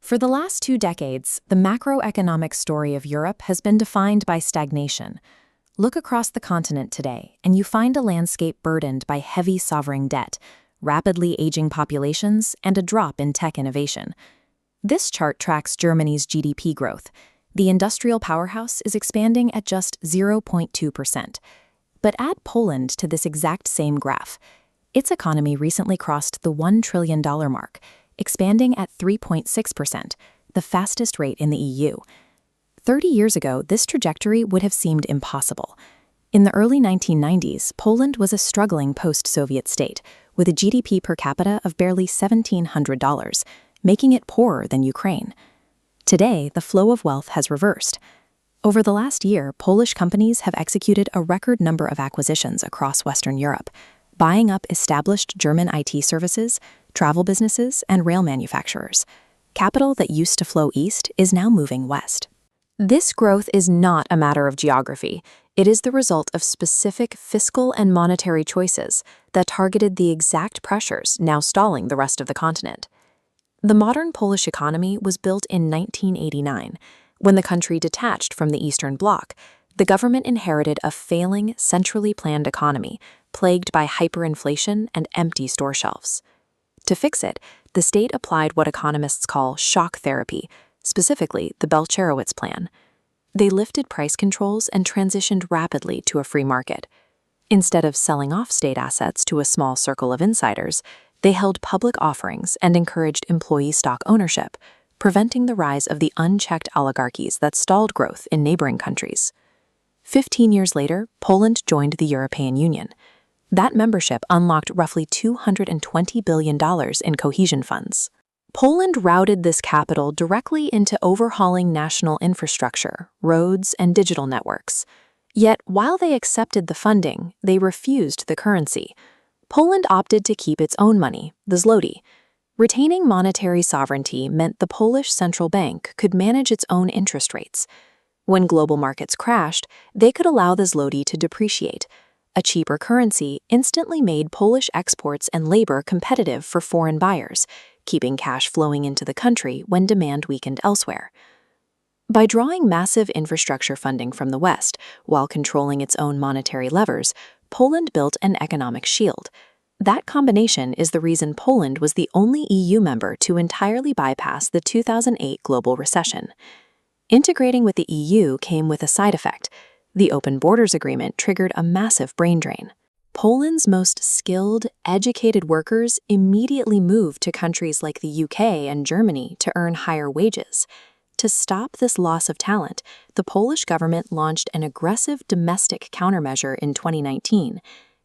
For the last 2 decades, the macroeconomic story of Europe has been defined by stagnation. Look across the continent today, and you find a landscape burdened by heavy sovereign debt, rapidly aging populations, and a drop in tech innovation. This chart tracks Germany's GDP growth. The industrial powerhouse is expanding at just 0.2%. But add Poland to this exact same graph. Its economy recently crossed the $1 trillion mark, expanding at 3.6%, the fastest rate in the EU. 30 years ago, this trajectory would have seemed impossible. In the early 1990s, Poland was a struggling post-Soviet state, with a GDP per capita of barely $1,700, making it poorer than Ukraine. Today, the flow of wealth has reversed. Over the last year, Polish companies have executed a record number of acquisitions across Western Europe, buying up established German IT services, travel businesses, and rail manufacturers. Capital that used to flow east is now moving west. This growth is not a matter of geography. It is the result of specific fiscal and monetary choices that targeted the exact pressures now stalling the rest of the continent. The modern Polish economy was built in 1989. When the country detached from the Eastern Bloc, the government inherited a failing, centrally planned economy, plagued by hyperinflation and empty store shelves. To fix it, the state applied what economists call shock therapy, specifically the Belcherowitz plan. They lifted price controls and transitioned rapidly to a free market. Instead of selling off state assets to a small circle of insiders, they held public offerings and encouraged employee stock ownership, preventing the rise of the unchecked oligarchies that stalled growth in neighboring countries. 15 years later, Poland joined the European Union. That membership unlocked roughly $220 billion in cohesion funds. Poland routed this capital directly into overhauling national infrastructure, roads, and digital networks. Yet, while they accepted the funding, they refused the currency. Poland opted to keep its own money, the zloty. Retaining monetary sovereignty meant the Polish central bank could manage its own interest rates. When global markets crashed, they could allow the zloty to depreciate. A cheaper currency instantly made Polish exports and labor competitive for foreign buyers, keeping cash flowing into the country when demand weakened elsewhere. By drawing massive infrastructure funding from the West while controlling its own monetary levers, Poland built an economic shield. That combination is the reason Poland was the only EU member to entirely bypass the 2008 global recession. Integrating with the EU came with a side effect. The Open Borders Agreement triggered a massive brain drain. Poland's most skilled, educated workers immediately moved to countries like the UK and Germany to earn higher wages. To stop this loss of talent, the Polish government launched an aggressive domestic countermeasure in 2019.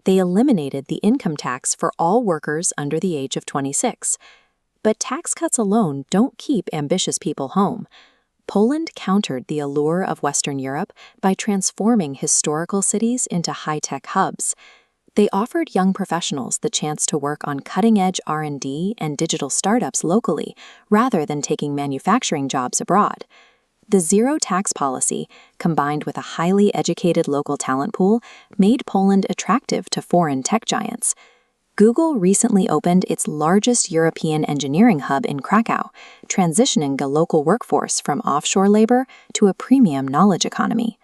They eliminated the income tax for all workers under the age of 26. But tax cuts alone don't keep ambitious people home. Poland countered the allure of Western Europe by transforming historical cities into high-tech hubs. They offered young professionals the chance to work on cutting-edge R&D and digital startups locally, rather than taking manufacturing jobs abroad. The zero-tax policy, combined with a highly educated local talent pool, made Poland attractive to foreign tech giants. Google recently opened its largest European engineering hub in Krakow, transitioning the local workforce from offshore labor to a premium knowledge economy.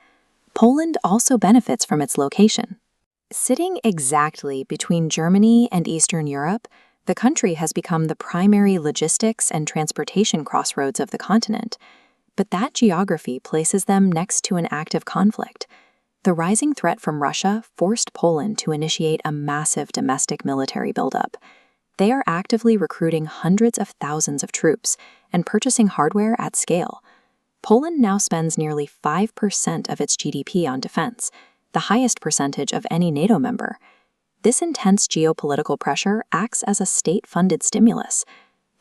Poland also benefits from its location. Sitting exactly between Germany and Eastern Europe, the country has become the primary logistics and transportation crossroads of the continent. But that geography places them next to an active conflict. The rising threat from Russia forced Poland to initiate a massive domestic military buildup. They are actively recruiting hundreds of thousands of troops and purchasing hardware at scale. Poland now spends nearly 5% of its GDP on defense, the highest percentage of any NATO member. This intense geopolitical pressure acts as a state-funded stimulus.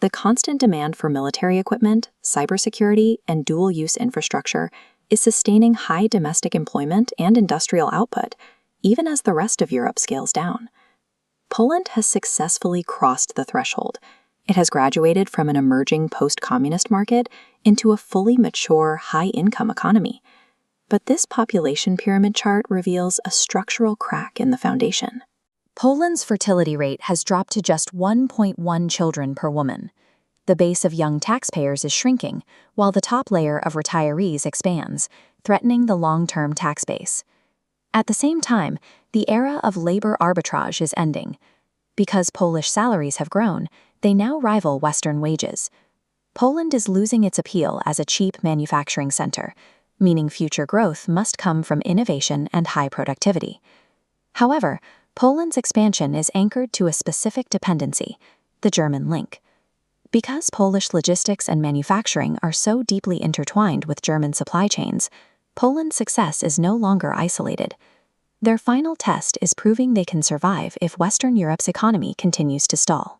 The constant demand for military equipment, cybersecurity, and dual-use infrastructure is sustaining high domestic employment and industrial output, even as the rest of Europe scales down. Poland has successfully crossed the threshold. It has graduated from an emerging post-communist market into a fully mature, high-income economy. But this population pyramid chart reveals a structural crack in the foundation. Poland's fertility rate has dropped to just 1.1 children per woman. The base of young taxpayers is shrinking, while the top layer of retirees expands, threatening the long-term tax base. At the same time, the era of labor arbitrage is ending. Because Polish salaries have grown, they now rival Western wages. Poland is losing its appeal as a cheap manufacturing center, meaning future growth must come from innovation and high productivity. However, Poland's expansion is anchored to a specific dependency, the German link. Because Polish logistics and manufacturing are so deeply intertwined with German supply chains, Poland's success is no longer isolated. Their final test is proving they can survive if Western Europe's economy continues to stall.